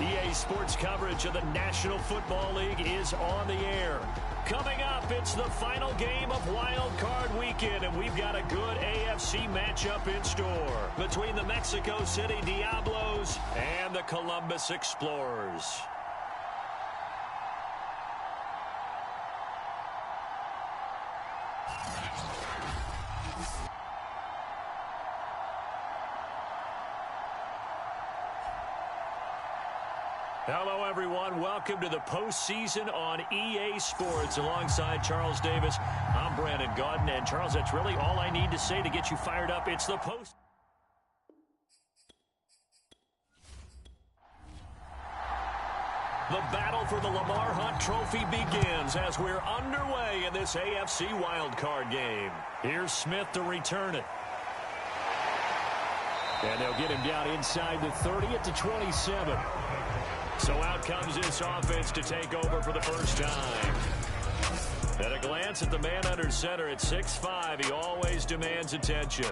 EA Sports coverage of the National Football League is on the air. Coming up, it's the final game of Wild Card Weekend, and we've got a good AFC matchup in store between the Mexico City Diablos and the Columbus Explorers. Hello, everyone. Welcome to the postseason on EA Sports. Alongside Charles Davis, I'm Brandon Gaudin. And, Charles, that's really all I need to say to get you fired up. It's the post. The battle for the Lamar Hunt Trophy begins as we're underway in this AFC wildcard game. Here's Smith to return it. And they'll get him down inside the 30 at the 27. So out comes this offense to take over for the first time. At a glance at the man under center at 6'5", he always demands attention.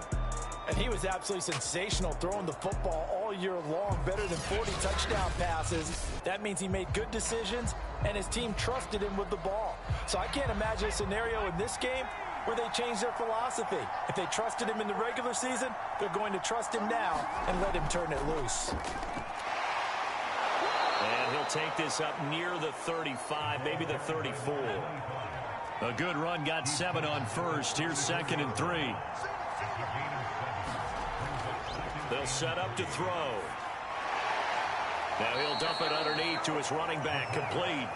And he was absolutely sensational throwing the football all year long, better than 40 touchdown passes. That means he made good decisions, and his team trusted him with the ball. So I can't imagine a scenario in this game where they change their philosophy. If they trusted him in the regular season, they're going to trust him now and let him turn it loose. And he'll take this up near the 35, maybe the 34. A good run, got 7 on first. Here's 2nd and 3. They'll set up to throw. Now he'll dump it underneath to his running back, complete.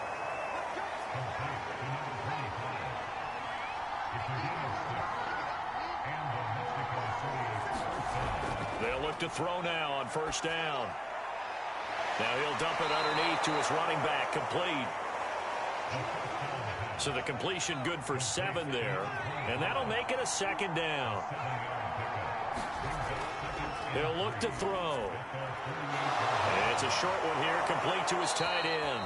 They'll look to throw now on first down. Now he'll dump it underneath to his running back, complete. So the completion good for 7 there, and that'll make it a 2nd down. He'll look to throw. And it's a short one here, complete to his tight end.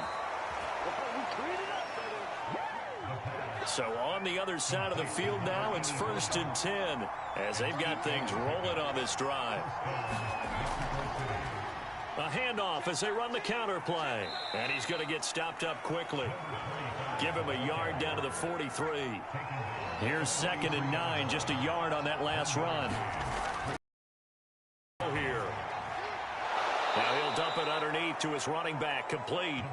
So on the other side of the field now, it's 1st and 10 as they've got things rolling on this drive. A handoff as they run the counter play. And he's going to get stopped up quickly. Give him a yard down to the 43. Here's 2nd and 9, just a yard on that last run. Here. Now he'll dump it underneath to his running back, complete.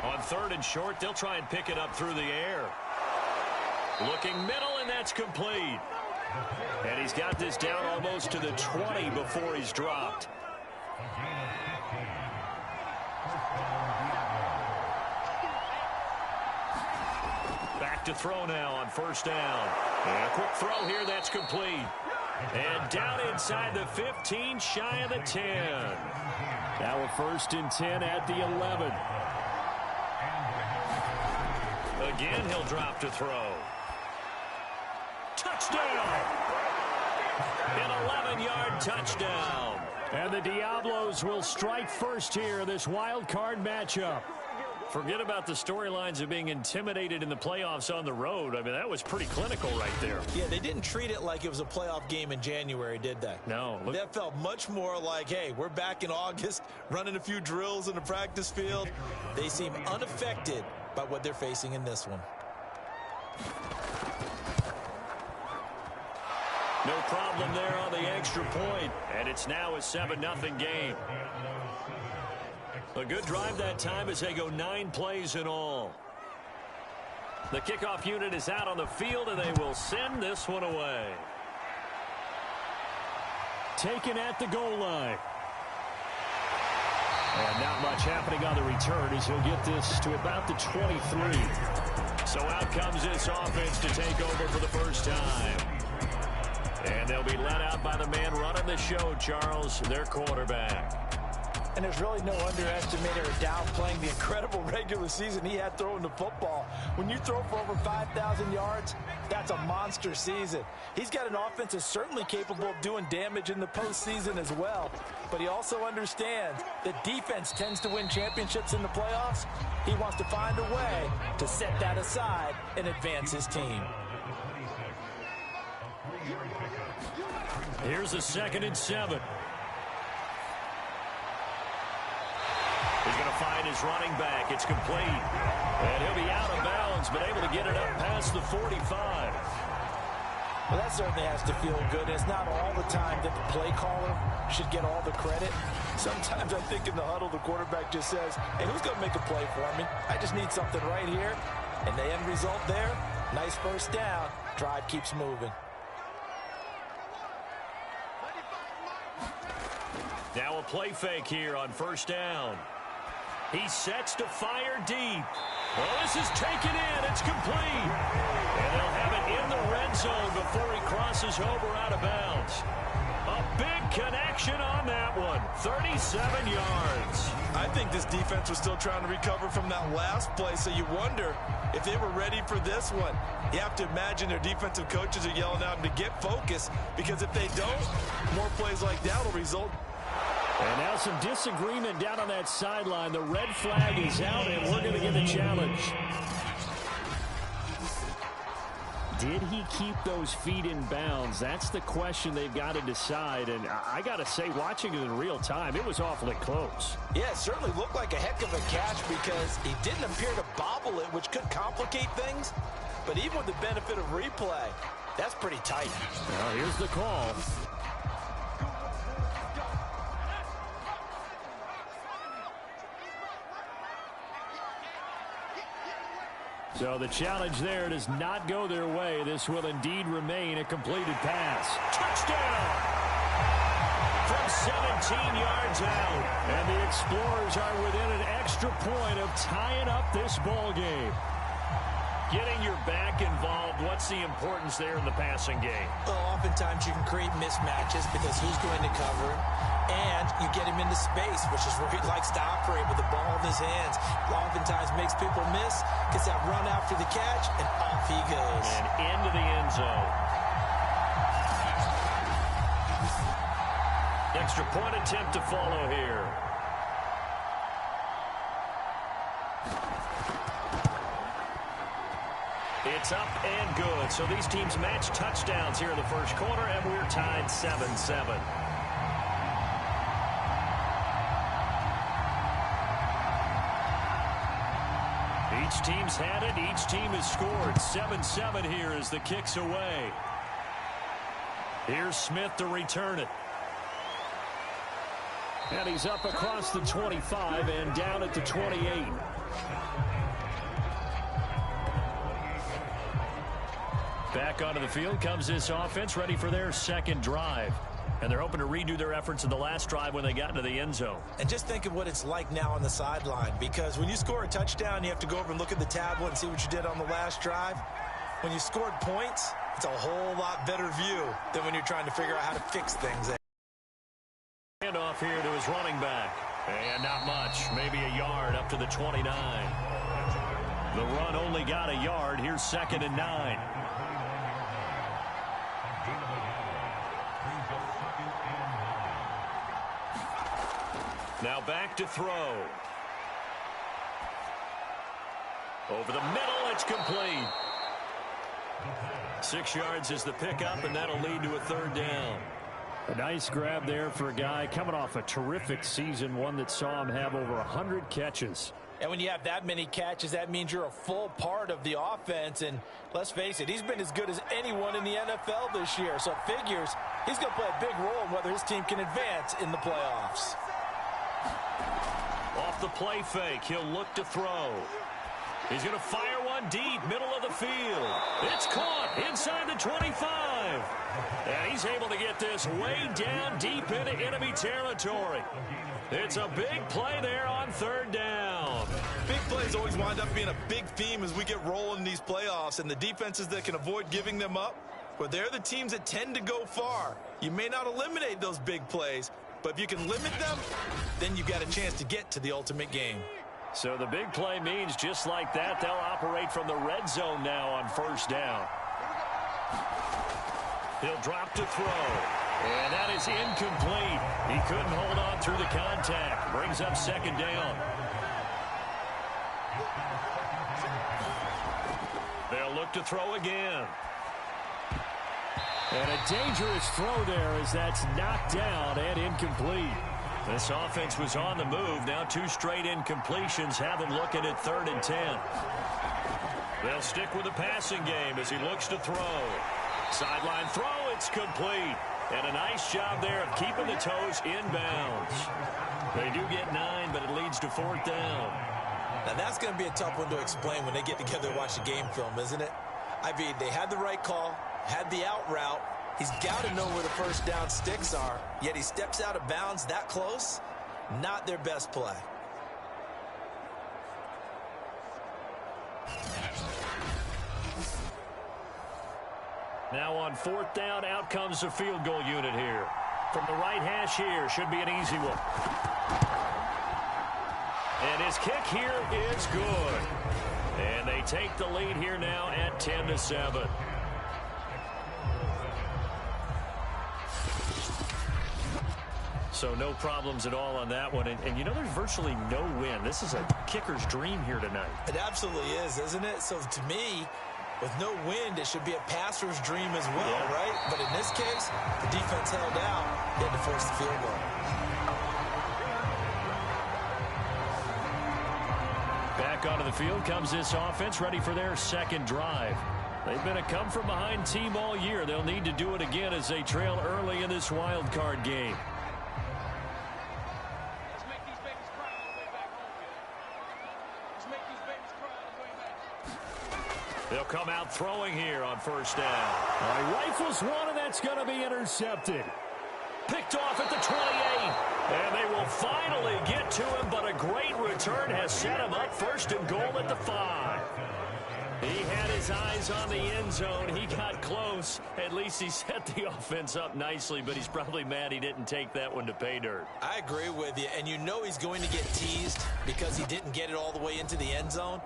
On 3rd and short, they'll try and pick it up through the air. Looking middle, and that's complete. And he's got this down almost to the 20 before he's dropped. Back to throw now on first down. And a quick throw here, that's complete. And down inside the 15, shy of the 10. Now a 1st and 10 at the 11. Again, he'll drop to throw. Touchdown! An 11-yard touchdown. And the Diablos will strike first here in this wild card matchup. Forget about the storylines of being intimidated in the playoffs on the road. I mean, that was pretty clinical right there. Yeah, they didn't treat it like it was a playoff game in January, did they? No. That felt much more like, hey, we're back in August, running a few drills in the practice field. They seem unaffected by what they're facing in this one. No problem there on the extra point, and it's now a 7-0 game. A good drive that time as they go 9 plays in all. The kickoff unit is out on the field, and they will send this one away. Taken at the goal line. And not much happening on the return as he'll get this to about the 23. So out comes this offense to take over for the first time. And they'll be let out by the man running the show, Charles, their quarterback. And there's really no underestimating or downplaying the incredible regular season he had throwing the football. When you throw for over 5,000 yards, that's a monster season. He's got an offense that's certainly capable of doing damage in the postseason as well. But he also understands that defense tends to win championships in the playoffs. He wants to find a way to set that aside and advance his team. Here's a 2nd and 7. He's going to find his running back. It's complete. And he'll be out of bounds, but able to get it up past the 45. Well, that certainly has to feel good. It's not all the time that the play caller should get all the credit. Sometimes I think in the huddle, the quarterback just says, hey, who's going to make a play for me? I just need something right here. And the end result there, nice first down. Drive keeps moving. Now a play fake here on 1st down. He sets to fire deep. Well, this is taken in. It's complete. And they'll have it in the red zone before he crosses over out of bounds. A big connection on that one. 37 yards. I think this defense was still trying to recover from that last play, so you wonder if they were ready for this one. You have to imagine their defensive coaches are yelling at them to get focused, because if they don't, more plays like that will result. And now some disagreement down on that sideline. The red flag is out, and we're going to get the challenge. Did he keep those feet in bounds? That's the question they've got to decide. And I got to say, watching it in real time, it was awfully close. Yeah, it certainly looked like a heck of a catch because he didn't appear to bobble it, which could complicate things. But even with the benefit of replay, that's pretty tight. Well, here's the call. So the challenge there does not go their way. This will indeed remain a completed pass. Touchdown! From 17 yards out. And the Explorers are within an extra point of tying up this ball game. Getting your back involved, what's the importance there in the passing game? Well, oftentimes you can create mismatches because who's going to cover him? And you get him into space, which is where he likes to operate with the ball in his hands. Oftentimes makes people miss, gets that run after the catch, and off he goes. And into the end zone. Extra point attempt to follow here. It's up and good. So these teams match touchdowns here in the first quarter, and we're tied 7-7. Each team's had it. Each team has scored. 7-7 here as the kick's away. Here's Smith to return it. And he's up across the 25 and down at the 28. Back onto the field comes this offense, ready for their second drive. And they're hoping to redo their efforts in the last drive when they got into the end zone. And just think of what it's like now on the sideline, because when you score a touchdown, you have to go over and look at the tablet and see what you did on the last drive. When you scored points, it's a whole lot better view than when you're trying to figure out how to fix things. Handoff here to his running back. And not much, maybe a yard up to the 29. The run only got a yard. Here's 2nd and 9. Now back to throw. Over the middle, it's complete. 6 yards is the pickup, and that'll lead to a 3rd down. A nice grab there for a guy coming off a terrific season, one that saw him have over 100 catches. And when you have that many catches, that means you're a full part of the offense. And let's face it, he's been as good as anyone in the NFL this year. So it figures he's going to play a big role in whether his team can advance in the playoffs. Off the play fake, he'll look to throw. He's going to fire one deep, middle of the field. It's caught inside the 25. And he's able to get this way down deep into enemy territory. It's a big play there on 3rd down. Big plays always wind up being a big theme as we get rolling in these playoffs, and the defenses that can avoid giving them up, well, they're the teams that tend to go far. You may not eliminate those big plays, but if you can limit them, then you've got a chance to get to the ultimate game. So the big play means just like that, they'll operate from the red zone now on first down. He'll drop to throw. And that is incomplete. He couldn't hold on through the contact. Brings up second down. They'll look to throw again. And a dangerous throw there as that's knocked down and incomplete. This offense was on the move. Now 2 straight incompletions have them looking at 3rd and 10. They'll stick with the passing game as he looks to throw. Sideline throw, it's complete. And a nice job there of keeping the toes inbounds. They do get 9, but it leads to 4th down. Now that's going to be a tough one to explain when they get together and watch the game film, isn't it? I mean, they had the right call, had the out route. He's got to know where the first down sticks are, yet he steps out of bounds that close. Not their best play. Now on 4th down, out comes the field goal unit here. From the right hash here, should be an easy one. And his kick here is good. And they take the lead here now at 10-7. So no problems at all on that one. And you know, there's virtually no win. This is a kicker's dream here tonight. It absolutely is, isn't it? So to me, with no wind, it should be a passer's dream as well, right? But in this case, the defense held out. They had to force the field goal. Back onto the field comes this offense, ready for their second drive. They've been a come-from-behind team all year. They'll need to do it again as they trail early in this wild card game. They'll come out throwing here on first down. He rifles one, and that's going to be intercepted. Picked off at the 28. And they will finally get to him, but a great return has set him up 1st and goal at the 5. He had his eyes on the end zone. He got close. At least he set the offense up nicely, but he's probably mad he didn't take that one to pay dirt. I agree with you, and you know he's going to get teased because he didn't get it all the way into the end zone.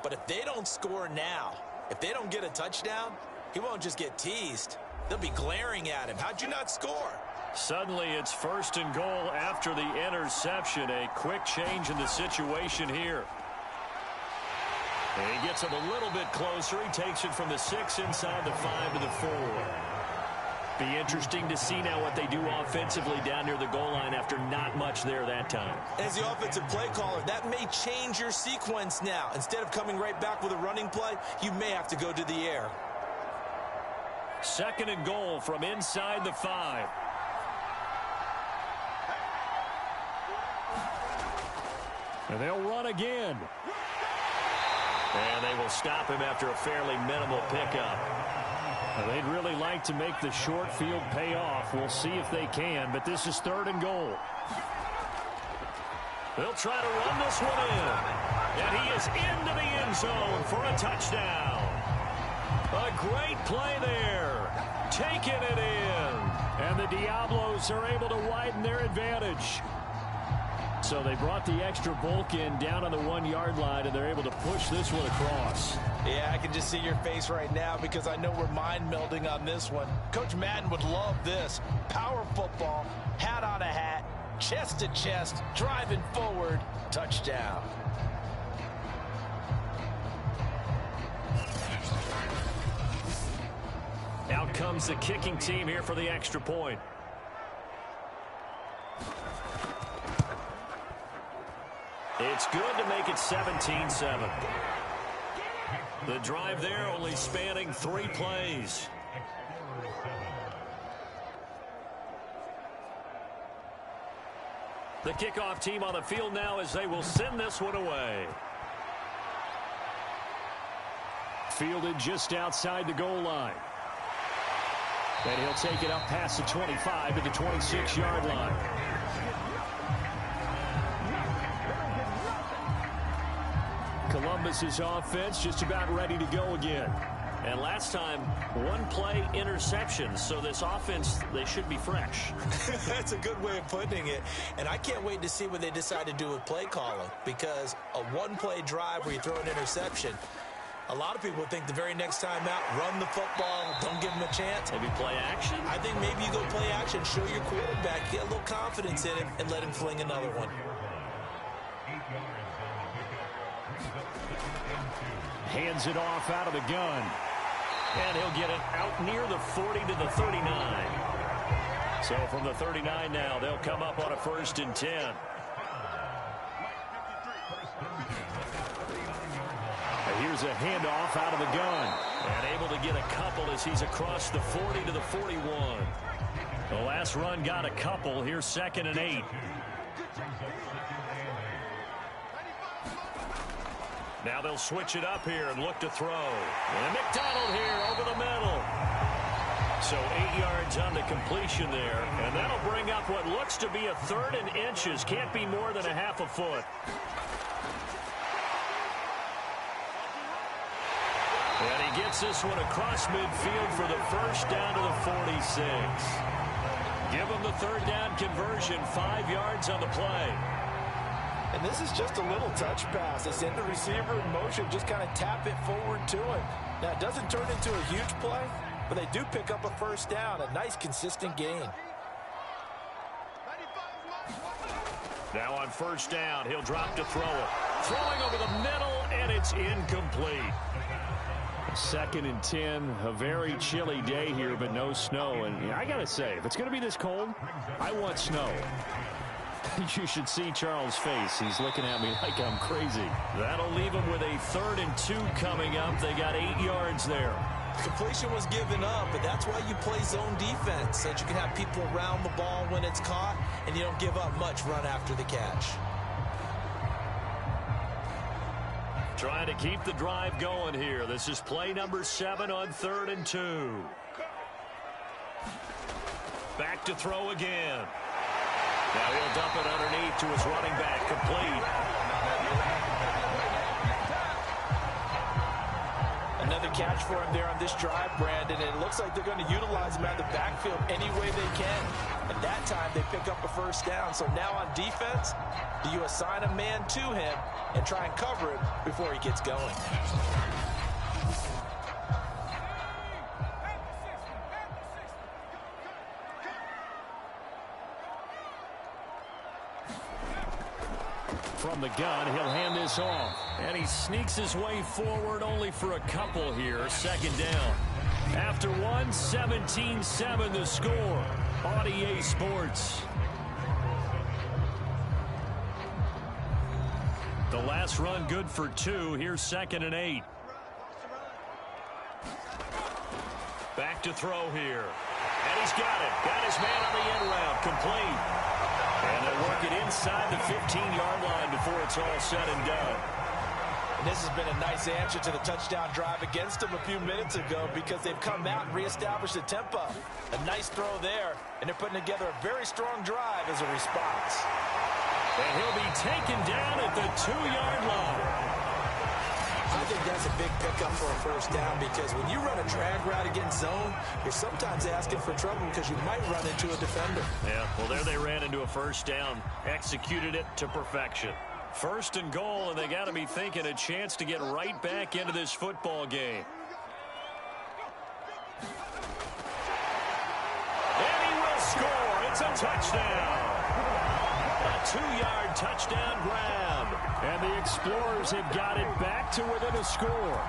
But if they don't score now, if they don't get a touchdown, he won't just get teased. They'll be glaring at him. How'd you not score? Suddenly it's 1st and goal after the interception. A quick change in the situation here. And he gets him a little bit closer. He takes it from the 6 inside the 5 to the 4. Be interesting to see now what they do offensively down near the goal line after not much there that time. As the offensive play caller, that may change your sequence now. Instead of coming right back with a running play, you may have to go to the air. 2nd and goal from inside the 5. And they'll run again. And they will stop him after a fairly minimal pickup. Now, they'd really like to make the short field pay off. We'll see if they can, but this is 3rd and goal. They'll try to run this one in. And he is into the end zone for a touchdown. A great play there. Taking it in. And the Diablos are able to widen their advantage. So they brought the extra bulk in down on the 1-yard line, and they're able to push this one across. Yeah, I can just see your face right now because I know we're mind melding on this one. Coach Madden would love this. Power football, hat on a hat, chest to chest, driving forward, touchdown. Out comes the kicking team here for the extra point. It's good to make it 17-7. The drive there only spanning 3 plays. The kickoff team on the field now as they will send this one away. Fielded just outside the goal line. And he'll take it up past the 25 to the 26-yard line. Columbus's offense just about ready to go again. And last time, one play interception. So this offense, they should be fresh. That's a good way of putting it. And I can't wait to see what they decide to do with play calling, because a one-play drive where you throw an interception, a lot of people think the very next time out, run the football, don't give him a chance. Maybe play action? I think maybe you go play action, show your quarterback, get a little confidence in him, and let him fling another one. Hands it off out of the gun. And he'll get it out near the 40 to the 39. So from the 39 now, they'll come up on a 1st and 10. And here's a handoff out of the gun. And able to get a couple as he's across the 40 to the 41. The last run got a couple. Here's 2nd and 8. Now they'll switch it up here and look to throw. And McDonald here over the middle. So 8 yards on the completion there. And that'll bring up what looks to be a 3rd and inches. Can't be more than a half a foot. And he gets this one across midfield for the 1st down to the 46. Give him the 3rd down conversion. 5 yards on the play. And this is just a little touch pass. They send the receiver in motion, just kind of tap it forward to him. Now, it doesn't turn into a huge play, but they do pick up a 1st down, a nice, consistent gain. Now on 1st down, he'll drop to throw it. Throwing over the middle, and it's incomplete. 2nd and 10, a very chilly day here, but no snow. And I got to say, if it's going to be this cold, I want snow. You should see Charles' face. He's looking at me like I'm crazy. That'll leave him with a 3rd and 2 coming up. They got 8 yards there. Completion was given up, but that's why you play zone defense, so that you can have people around the ball when it's caught, and you don't give up much run after the catch. Trying to keep the drive going here. This is play number 7 on 3rd and 2. Back to throw again. Now he'll dump it underneath to his running back, complete. Another catch for him there on this drive, Brandon, and it looks like they're going to utilize him out of the backfield any way they can. And that time they pick up a 1st down. So now on defense, do you assign a man to him and try and cover him before he gets going? From the gun, he'll hand this off. And he sneaks his way forward only for a couple here. 2nd down. After one, 17-7 the score on EA Sports. The last run good for 2. Here's 2nd and 8. Back to throw here. And he's got it. Got his man on the end route. Complete. And they'll work it inside the 15-yard line before it's all said and done. And this has been a nice answer to the touchdown drive against them a few minutes ago, because they've come out and reestablished the tempo. A nice throw there, and they're putting together a very strong drive as a response. And he'll be taken down at the 2-yard line. I think that's a big pickup for a 1st down, because when you run a drag route against zone, you're sometimes asking for trouble because you might run into a defender. Yeah, well, there they ran into a 1st down, executed it to perfection. 1st and goal, and they got to be thinking a chance to get right back into this football game. And he will score. It's a touchdown. A 2-yard touchdown grab. And the Explorers have got it back to within a score.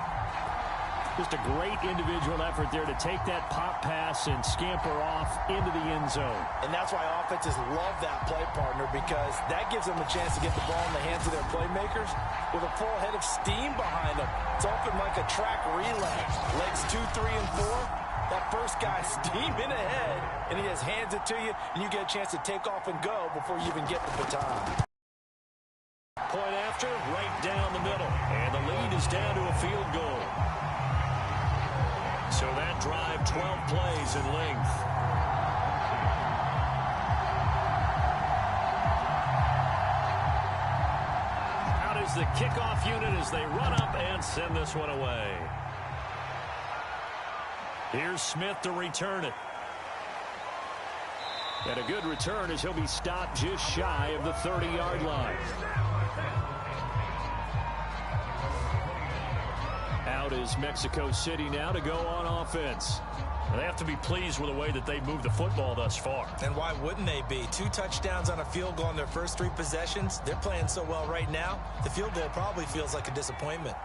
Just a great individual effort there to take that pop pass and scamper off into the end zone. And that's why offenses love that play, partner, because that gives them a chance to get the ball in the hands of their playmakers with a full head of steam behind them. It's open like a track relay. Legs 2, 3, and 4. That first guy steaming ahead, and he just hands it to you, and you get a chance to take off and go before you even get the baton. Point after, right down the middle. And the lead is down to a field goal. So that drive, 12 plays in length. Out is the kickoff unit as they run up and send this one away. Here's Smith to return it. And a good return as he'll be stopped just shy of the 30-yard line. Out is Mexico City now to go on offense. They have to be pleased with the way that they've moved the football thus far. And why wouldn't they be? 2 touchdowns on a field goal in their first 3 possessions. They're playing so well right now, the field goal probably feels like a disappointment.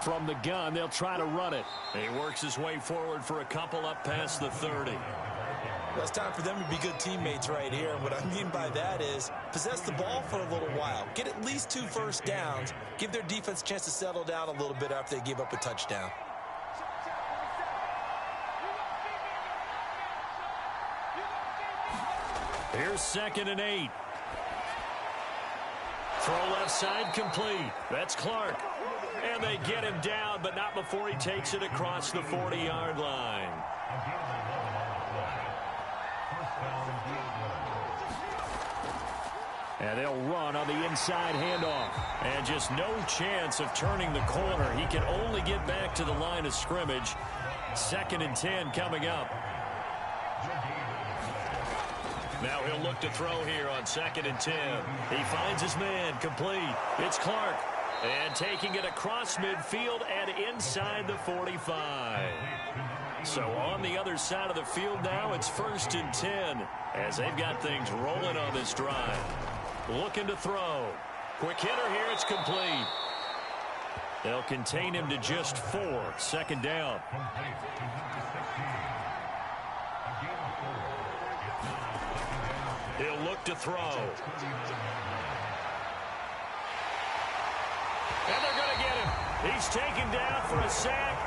From the gun, they'll try to run it. He works his way forward for a couple up past the 30. Well, it's time for them to be good teammates right here. And what I mean by that is possess the ball for a little while. Get at least 2 first downs. Give their defense a chance to settle down a little bit after they give up a touchdown. Here's 2nd and 8. Throw left side complete. That's Clark. And they get him down, but not before he takes it across the 40-yard line. And they'll run on the inside handoff. And just no chance of turning the corner. He can only get back to the line of scrimmage. 2nd and 10 coming up. Now he'll look to throw here on 2nd and 10. He finds his man complete. It's Clark. And taking it across midfield and inside the 45. So on the other side of the field now, it's 1st and 10 as they've got things rolling on this drive. Looking to throw. Quick hitter here. It's complete. They'll contain him to just 4. 2nd down. He'll look to throw. And they're going to get him. He's taken down for a sack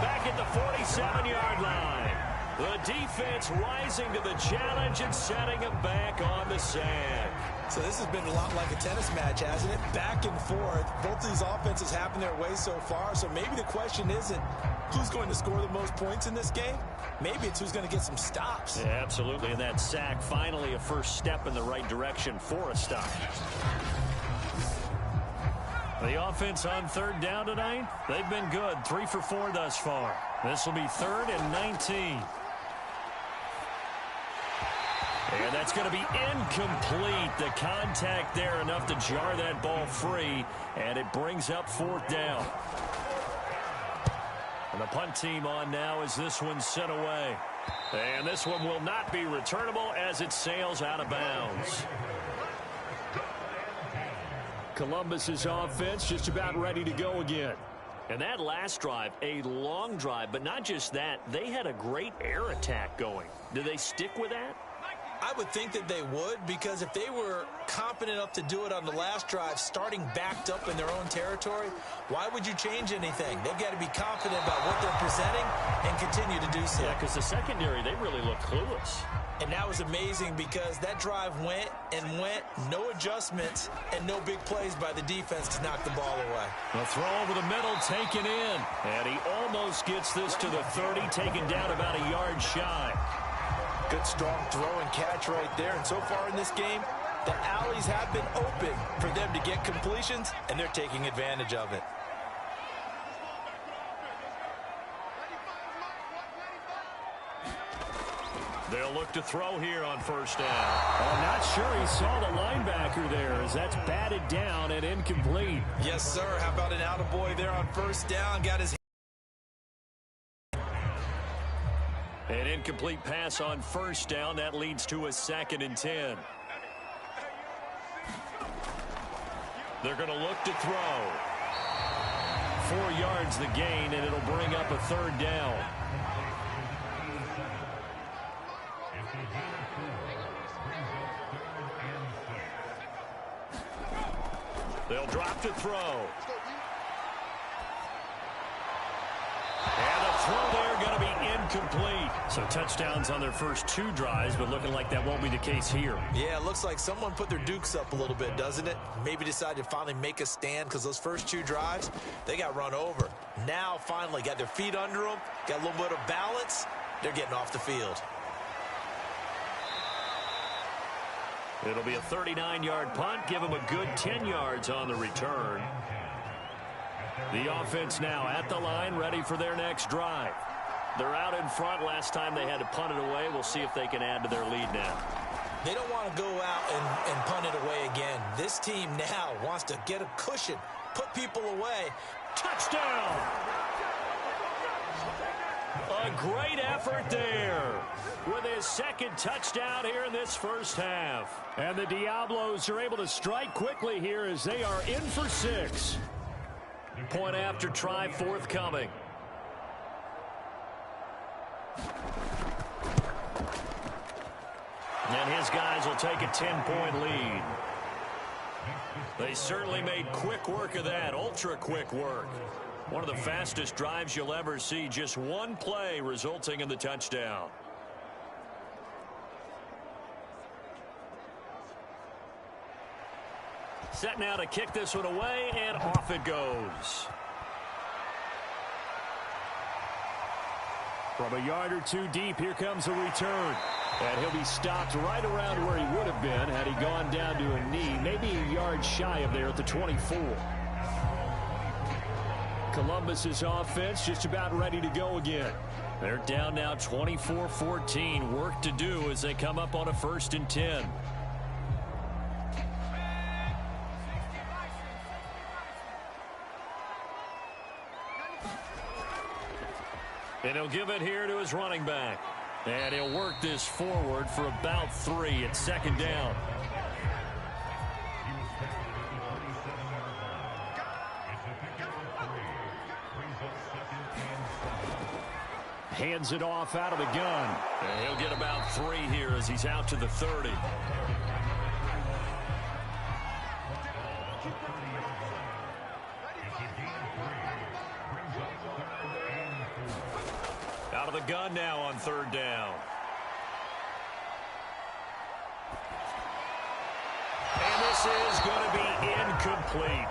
back at the 47-yard line. The defense rising to the challenge and setting him back on the sack. So this has been a lot like a tennis match, hasn't it? Back and forth. Both of these offenses having their way so far. So maybe the question isn't who's going to score the most points in this game. Maybe it's who's going to get some stops. Yeah, absolutely. And that sack, finally a first step in the right direction for a stop. The offense on 3rd down tonight, they've been good. 3 for 4 thus far. This will be 3rd and 19. And that's going to be incomplete. The contact there enough to jar that ball free. And it brings up 4th down. And the punt team on now as this one's sent away. And this one will not be returnable as it sails out of bounds. Columbus's offense just about ready to go again. And that last drive, a long drive, but not just that. They had a great air attack going. Do they stick with that? I would think that they would, because if they were confident enough to do it on the last drive, starting backed up in their own territory, why would you change anything? They've got to be confident about what they're presenting and continue to do so. Yeah, because the secondary, they really look clueless. And that was amazing because that drive went and went, no adjustments, and no big plays by the defense to knock the ball away. The throw over the middle taken in. And he almost gets this to the 30, taken down about a yard shy. Good strong throw and catch right there. And so far in this game, the alleys have been open for them to get completions, and they're taking advantage of it. They'll look to throw here on 1st down. I'm not sure he saw the linebacker there as that's batted down and incomplete. Yes, sir. How about an attaboy there on 1st down? Got his An incomplete pass on 1st down. That leads to a 2nd and 10. They're going to look to throw. 4 yards the gain, and it'll bring up a 3rd down. They'll drop to throw. And the throw there going to be incomplete. So touchdowns on their first 2 drives, but looking like that won't be the case here. Yeah, it looks like someone put their dukes up a little bit, doesn't it? Maybe decided to finally make a stand because those first 2 drives, they got run over. Now finally got their feet under them, got a little bit of balance. They're getting off the field. It'll be a 39-yard punt. Give them a good 10 yards on the return. The offense now at the line, ready for their next drive. They're out in front. Last time they had to punt it away. We'll see if they can add to their lead now. They don't want to go out and punt it away again. This team now wants to get a cushion, put people away. Touchdown! A great effort there with his second touchdown here in this first half. And the Diablos are able to strike quickly here as they are in for 6. Point after try forthcoming. And his guys will take a 10-point lead. They certainly made quick work of that, ultra-quick work. One of the fastest drives you'll ever see, just one play resulting in the touchdown. Set now to kick this one away, and off it goes. From a yard or two deep, here comes a return. And he'll be stopped right around where he would have been had he gone down to a knee, maybe a yard shy of there at the 24. Columbus's offense just about ready to go again. They're down now 24-14. Work to do as they come up on a 1st and 10. And he'll give it here to his running back. And he'll work this forward for about 3. It's 2nd down. Hands it off out of the gun. And he'll get about 3 here as he's out to the 30. Out of the gun now on 3rd down. And this is going to be incomplete.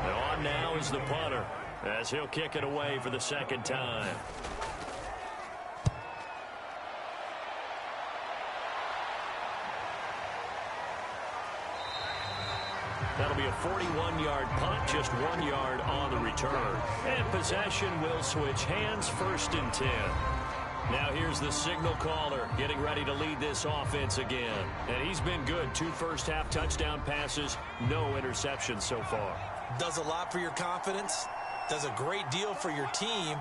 And on now is the punter as he'll kick it away for the 2nd time. That'll be a 41-yard punt, just 1 yard on the return. And possession will switch hands, 1st and 10. Now here's the signal caller getting ready to lead this offense again. And he's been good. 2 first-half touchdown passes, no interceptions so far. Does a lot for your confidence, does a great deal for your team,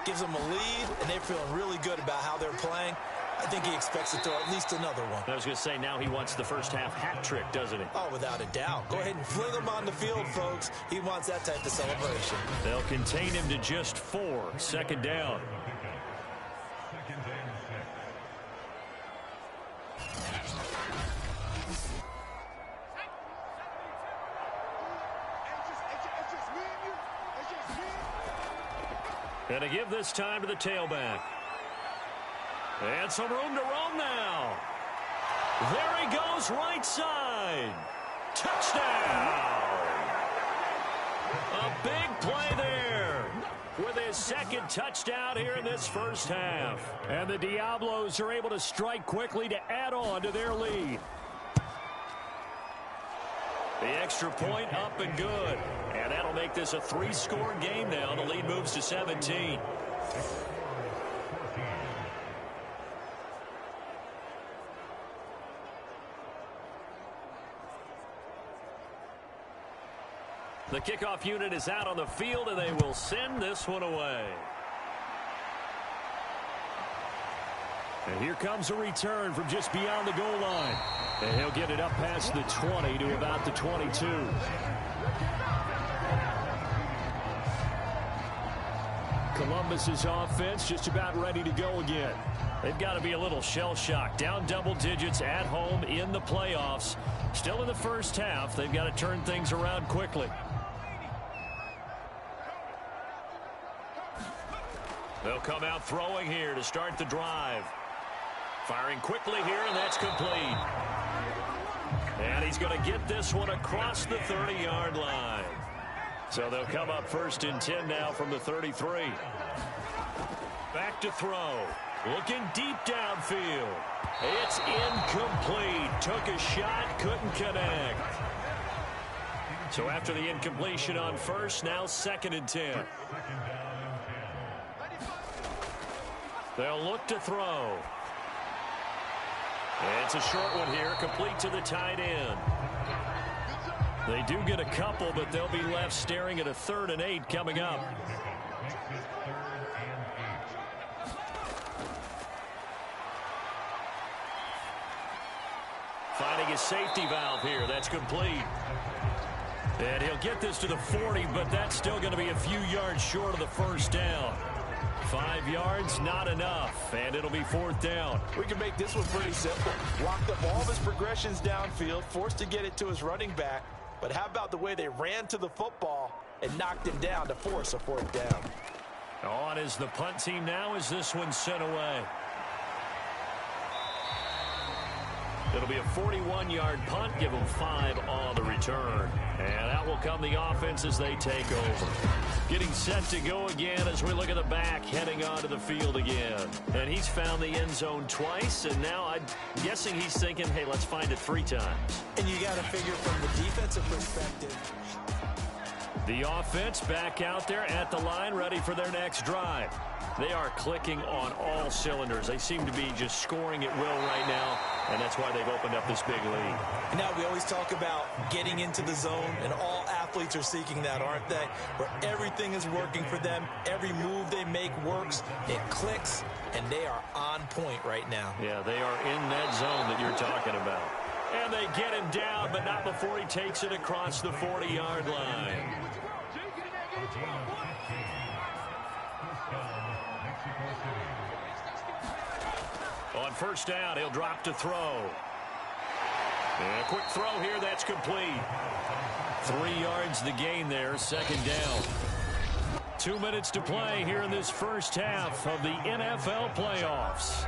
gives them a lead, and they're feeling really good about how they're playing. I think he expects to throw at least another one. I was going to say, now he wants the first-half hat trick, doesn't he? Oh, without a doubt. Go ahead and fling him on the field, folks. He wants that type of celebration. They'll contain him to just 4. 2nd down. And to give this time to the tailback. And some room to roam now. There he goes, right side. Touchdown. A big play there with his 2nd touchdown here in this first half. And the Diablos are able to strike quickly to add on to their lead. The extra point up and good. And that'll make this a 3-score game now. The lead moves to 17. The kickoff unit is out on the field, and they will send this one away. And here comes a return from just beyond the goal line. And he'll get it up past the 20 to about the 22. Columbus's offense just about ready to go again. They've got to be a little shell-shocked. Down double digits at home in the playoffs. Still in the first half. They've got to turn things around quickly. They'll come out throwing here to start the drive. Firing quickly here, and that's complete. And he's going to get this one across the 30-yard line. So they'll come up 1st and 10 now from the 33. Back to throw. Looking deep downfield. It's incomplete. Took a shot, couldn't connect. So after the incompletion on first, now 2nd and 10. They'll look to throw. It's a short one here, complete to the tight end. They do get a couple, but they'll be left staring at a 3rd and 8 coming up. Finding his safety valve here. That's complete. And he'll get this to the 40, but that's still going to be a few yards short of the first down. 5 yards, not enough, and it'll be 4th down. We can make this one pretty simple. Locked up all of his progressions downfield, forced to get it to his running back. But how about the way they ran to the football and knocked him down to force a 4th down? On is the punt team now as this one's sent away. It'll be a 41-yard punt. Give them 5 on the return. And out will come the offense as they take over. Getting set to go again as we look at the back, heading onto the field again. And he's found the end zone twice, and now I'm guessing he's thinking, hey, let's find it 3 times. And you got to figure from the defensive perspective. The offense back out there at the line, ready for their next drive. They are clicking on all cylinders. They seem to be just scoring at will right now, and that's why they've opened up this big lead. Now we always talk about getting into the zone, and all athletes are seeking that, aren't they? Where everything is working for them, every move they make works, it clicks, and they are on point right now. Yeah, they are in that zone that you're talking about. And they get him down, but not before he takes it across the 40-yard line. On first down, he'll drop to throw. And a quick throw here, that's complete. 3 yards the gain there, 2nd down. 2 minutes to play here in this first half of the NFL playoffs.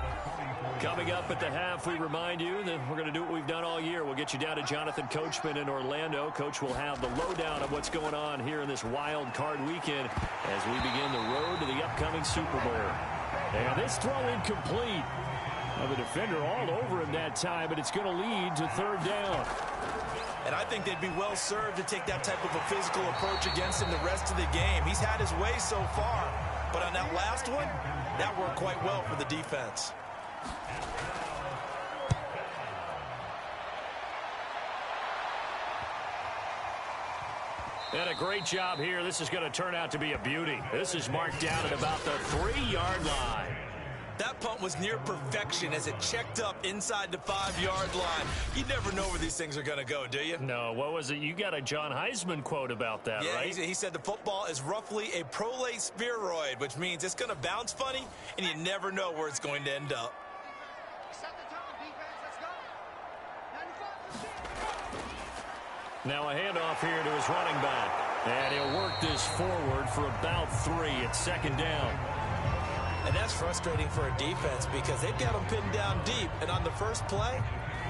Coming up at the half, we remind you that we're going to do what we've done all year. We'll get you down to Jonathan Coachman in Orlando. Coach will have the lowdown of what's going on here in this wild card weekend as we begin the road to the upcoming Super Bowl. And this throw incomplete. Well, the defender all over him that time, but it's going to lead to 3rd down. And I think they'd be well served to take that type of a physical approach against him the rest of the game. He's had his way so far, but on that last one, that worked quite well for the defense. And a great job here. This is going to turn out to be a beauty. This is marked down at about the 3-yard line. That punt was near perfection as it checked up inside the 5-yard line. You never know where these things are going to go, do you? No, what was it? You got a John Heisman quote about that, yeah, right? He said the football is roughly a prolate spheroid, which means it's going to bounce funny, and you never know where it's going to end up. Now a handoff here to his running back. And he'll work this forward for about 3 at 2nd down. And that's frustrating for a defense because they've got them pinned down deep. And on the first play,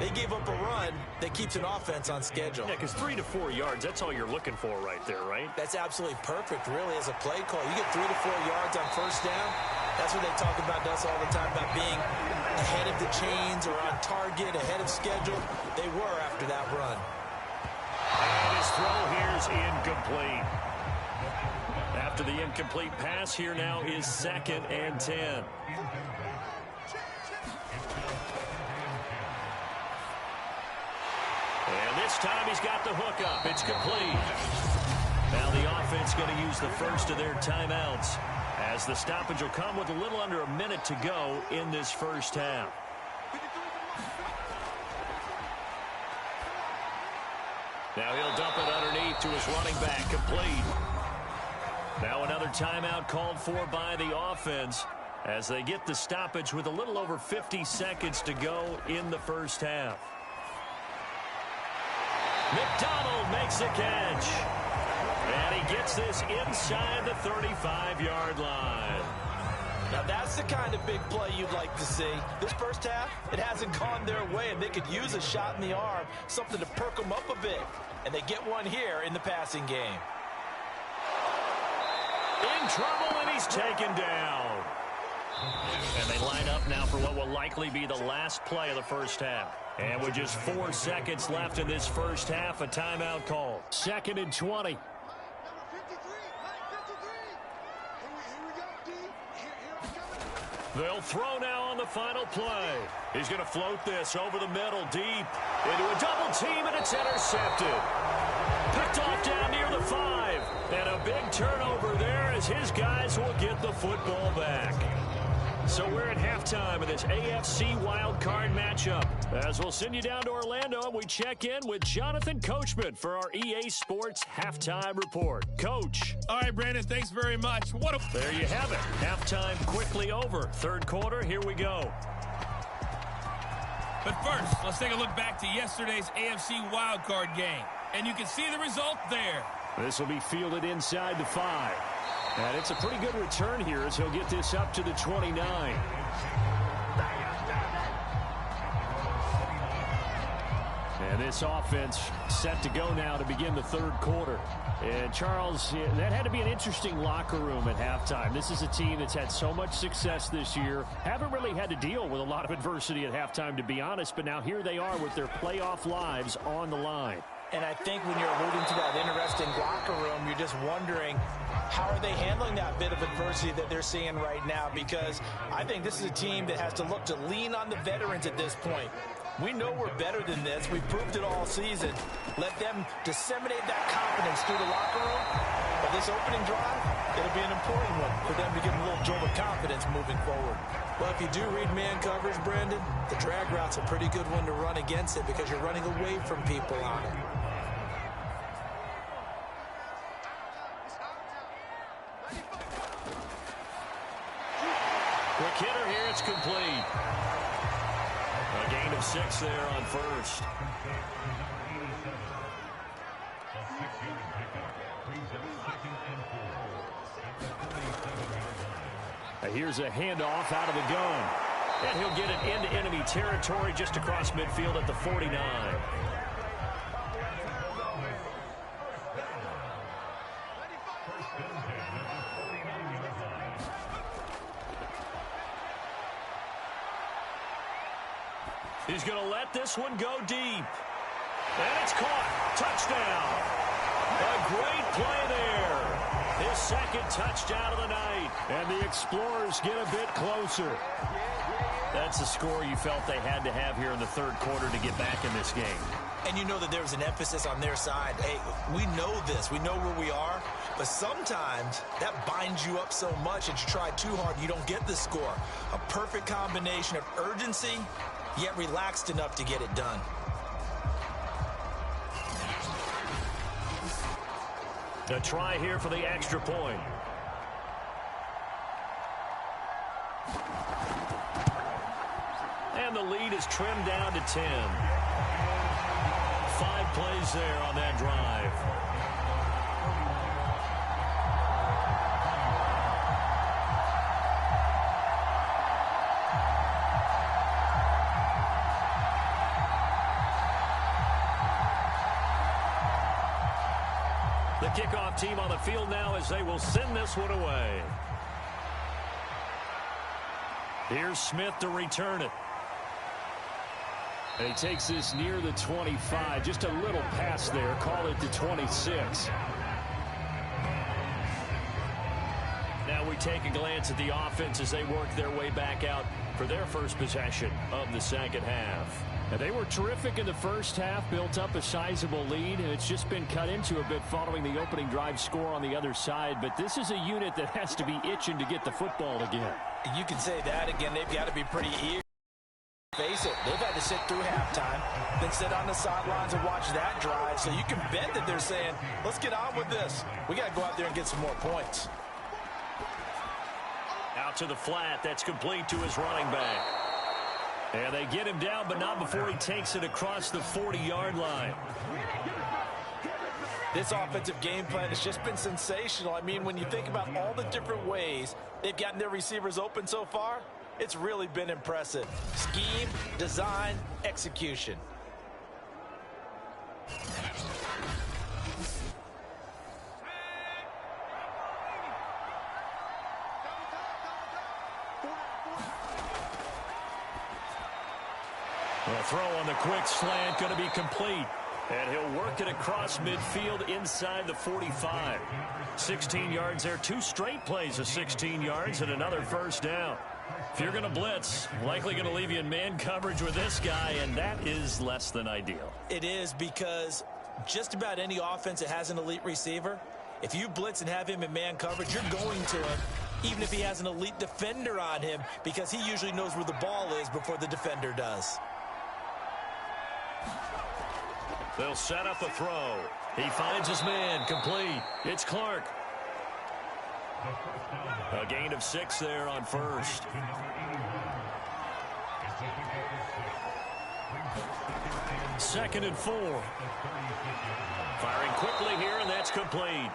they gave up a run that keeps an offense on schedule. Yeah, because 3 to 4 yards, that's all you're looking for right there, right? That's absolutely perfect, really, as a play call. You get 3 to 4 yards on first down. That's what they talk about to us all the time, about being ahead of the chains or on target, ahead of schedule. They were after that run. And his throw here is incomplete. After the incomplete pass, here now is 2nd and 10. And this time he's got the hook up. It's complete. Now the offense going to use the first of their timeouts as the stoppage will come with a little under a minute to go in this first half. Now he'll dump it underneath to his running back, complete. Now another timeout called for by the offense as they get the stoppage with a little over 50 seconds to go in the first half. McDonald makes a catch. And he gets this inside the 35-yard line. Now that's the kind of big play you'd like to see. This first half, it hasn't gone their way, and they could use a shot in the arm, something to perk them up a bit. And they get one here in the passing game. In trouble, and he's taken down. And they line up now for what will likely be the last play of the first half. And with just 4 seconds left in this first half, a timeout call. 2nd and 20. They'll throw now on the final play. He's going to float this over the middle, deep into a double team, and it's intercepted. Picked off down near the 5. And a big turnover there as his guys will get the football back. So we're at halftime of this AFC wildcard matchup. As we'll send you down to Orlando, and we check in with Jonathan Coachman for our EA Sports Halftime Report. Coach. All right, Brandon, thanks very much. There you have it. Halftime quickly over. Third quarter, here we go. But first, let's take a look back to yesterday's AFC wildcard game. And you can see the result there. This will be fielded inside the 5. And it's a pretty good return here as he'll get this up to the 29. And this offense set to go now to begin the third quarter. And Charles, that had to be an interesting locker room at halftime. This is a team that's had so much success this year. Haven't really had to deal with a lot of adversity at halftime, to be honest. But now here they are with their playoff lives on the line. And I think when you're alluding to that interesting locker room, you're just wondering, how are they handling that bit of adversity that they're seeing right now? Because I think this is a team that has to look to lean on the veterans at this point. We know we're better than this. We've proved it all season. Let them disseminate that confidence through the locker room. But this opening drive, it'll be an important one for them to get a little jolt of confidence moving forward. Well, if you do read man coverage, Brandon, the drag route's a pretty good one to run against it because you're running away from people on it. Quick hitter here, it's complete. A gain of 6 there on first. Here's a handoff out of the gun. And he'll get it into enemy territory just across midfield at the 49. He's going to let this one go deep. And it's caught. Touchdown. A great play there. His second touchdown of the night. And the Explorers get a bit closer. That's the score you felt they had to have here in the third quarter to get back in this game. And you know that there was an emphasis on their side. Hey, we know this. We know where we are. But sometimes that binds you up so much that you try too hard and you don't get the score. A perfect combination of urgency, yet relaxed enough to get it done. A try here for the extra point. And the lead is trimmed down to 10. 5 plays there on that drive. The kickoff team on the field now as they will send this one away. Here's Smith to return it. And he takes this near the 25. Just a little pass there. Call it the 26. Now we take a glance at the offense as they work their way back out for their first possession of the second half. And they were terrific in the first half, built up a sizable lead, and it's just been cut into a bit following the opening drive score on the other side. But this is a unit that has to be itching to get the football again. You can say that again. They've got to be pretty eager. Face it, they've had to sit through halftime, then sit on the sidelines and watch that drive. So you can bet that they're saying, let's get on with this. We got to go out there and get some more points. Out to the flat. That's complete to his running back. And they get him down, but not before he takes it across the 40-yard line. This offensive game plan has just been sensational. I mean, when you think about all the different ways they've gotten their receivers open so far, it's really been impressive. Scheme, design, execution. throw on the quick slant going to be complete. And he'll work it across midfield inside the 45. 16 yards there. 2 straight plays of 16 yards and another first down. If you're going to blitz, likely going to leave you in man coverage with this guy, and that is less than ideal. It is, because just about any offense that has an elite receiver, if you blitz and have him in man coverage, you're going to him, even if he has an elite defender on him, because he usually knows where the ball is before the defender does. They'll set up a throw. He finds his man. Complete. It's Clark. A gain of 6 there on first. Second and 4. Firing quickly here, and that's complete.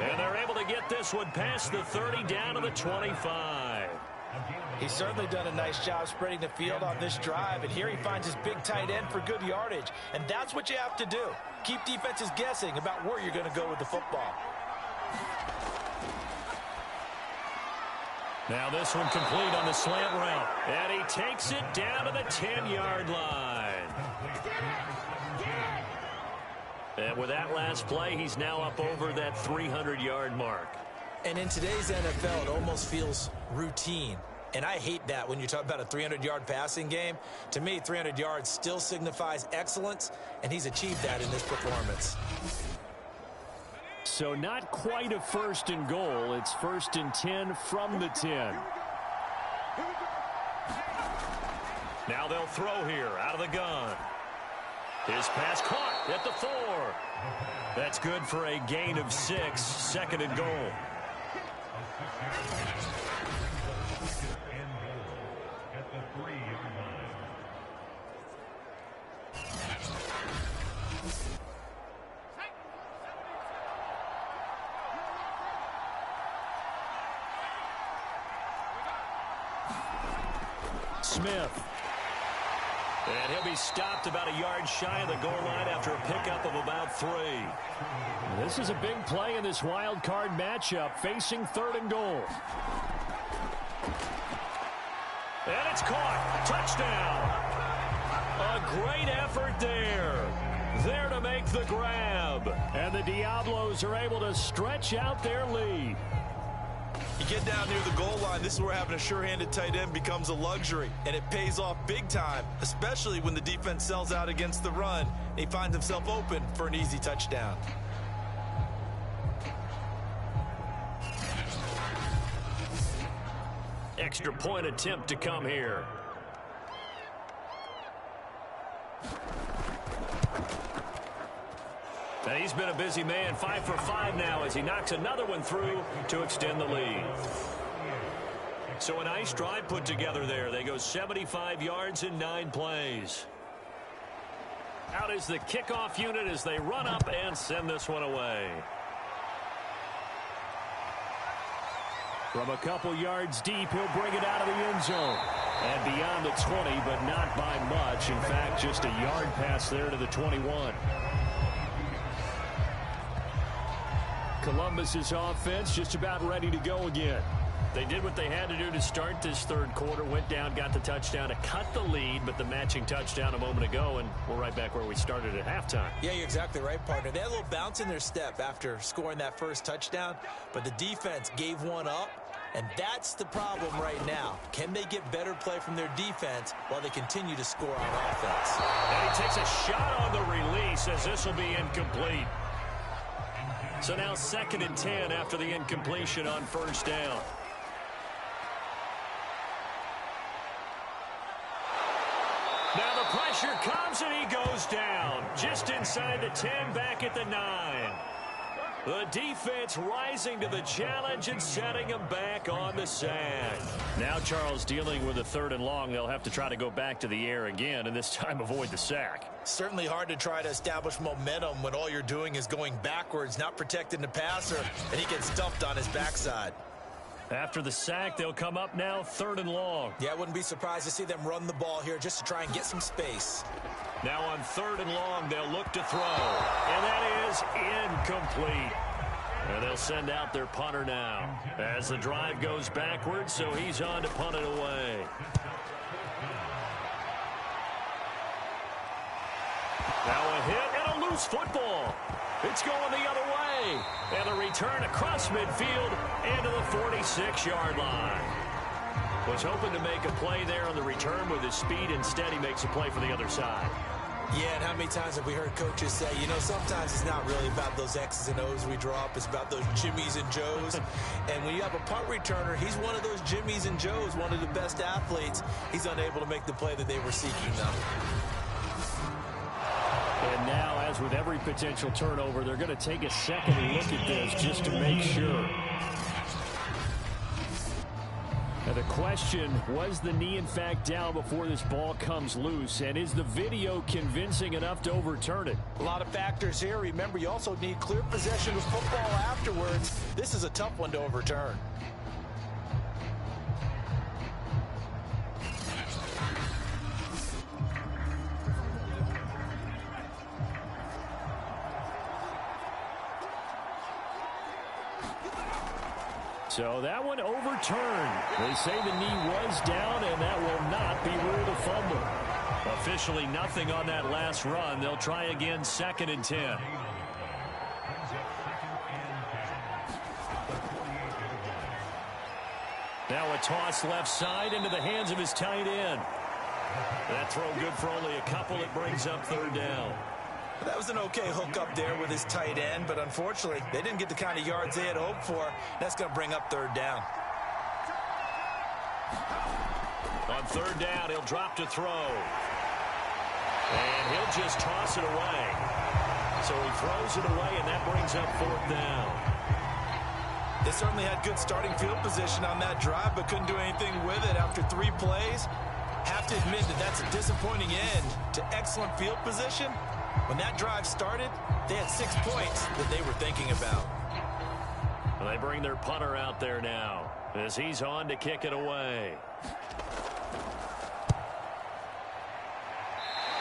And they're able to get this one past the 30 down to the 25. He's certainly done a nice job spreading the field on this drive, and here he finds his big tight end for good yardage. And that's what you have to do. Keep defenses guessing about where you're going to go with the football. Now this one complete on the slant route. And he takes it down to the 10-yard line. And with that last play, he's now up over that 300-yard mark. And in today's NFL, it almost feels routine. And I hate that when you talk about a 300-yard passing game. To me, 300 yards still signifies excellence, and he's achieved that in this performance. So not quite a first and goal. It's first and 10 from the 10. Now they'll throw here out of the gun. His pass caught at the 4. That's good for a gain of 6, second and goal. Smith. And he'll be stopped about a yard shy of the goal line after a pickup of about 3. This is a big play in this wild card matchup, facing third and goal. And it's caught. Touchdown. A great effort there. There to make the grab. And the Diablos are able to stretch out their lead. You get down near the goal line, this is where having a sure-handed tight end becomes a luxury, and it pays off big time, especially when the defense sells out against the run, and he finds himself open for an easy touchdown. Extra point attempt to come here. And he's been a busy man, 5 for 5 now as he knocks another one through to extend the lead. So a nice drive put together there. They go 75 yards in 9 plays. Out is the kickoff unit as they run up and send this one away. From a couple yards deep, he'll bring it out of the end zone. And beyond the 20, but not by much. In fact, just a yard pass there to the 21. Columbus's offense just about ready to go again. They did what they had to do to start this third quarter, went down, got the touchdown to cut the lead, but the matching touchdown a moment ago, and we're right back where we started at halftime. Yeah, you're exactly right, partner. They had a little bounce in their step after scoring that first touchdown, but the defense gave one up, and that's the problem right now. Can they get better play from their defense while they continue to score on offense? And he takes a shot on the release as this will be incomplete. So now 2nd and 10 after the incompletion on first down. Now the pressure comes and he goes down. Just inside the 10, back at the 9. The defense rising to the challenge and setting him back on the sack. Now Charles dealing with a 3rd and long. They'll have to try to go back to the air again and this time avoid the sack. Certainly hard to try to establish momentum when all you're doing is going backwards, not protecting the passer, and he gets stuffed on his backside. After the sack, they'll come up now 3rd and long. Yeah, I wouldn't be surprised to see them run the ball here just to try and get some space. Now on 3rd and long, they'll look to throw. And that is incomplete. And they'll send out their punter now as the drive goes backwards, so he's on to punt it away. Now a hit and a loose football. It's going the other way. And a return across midfield and to the 46-yard line. Was hoping to make a play there on the return with his speed. Instead, he makes a play for the other side. Yeah, and how many times have we heard coaches say, you know, sometimes it's not really about those X's and O's we draw up. It's about those Jimmies and Joes. And when you have a punt returner, he's one of those Jimmies and Joes, one of the best athletes. He's unable to make the play that they were seeking, though. And now, as with every potential turnover, they're going to take a second look at this just to make sure. Now the question, was the knee in fact down before this ball comes loose? And is the video convincing enough to overturn it? A lot of factors here. Remember, you also need clear possession of football afterwards. This is a tough one to overturn. So that one overturned. They say the knee was down, and that will not be ruled a fumble. Officially nothing on that last run. They'll try again, 2nd and 10. Now a toss left side into the hands of his tight end. That throw good for only a couple. It brings up 3rd down. That was an okay hook up there with his tight end, but unfortunately, they didn't get the kind of yards they had hoped for. That's going to bring up 3rd down. On 3rd down, he'll drop to throw. And he'll just toss it away. So he throws it away, and that brings up 4th down. They certainly had good starting field position on that drive, but couldn't do anything with it after 3 plays. Have to admit that that's a disappointing end to excellent field position. When that drive started, they had 6 points that they were thinking about. Well, they bring their punter out there now as he's on to kick it away.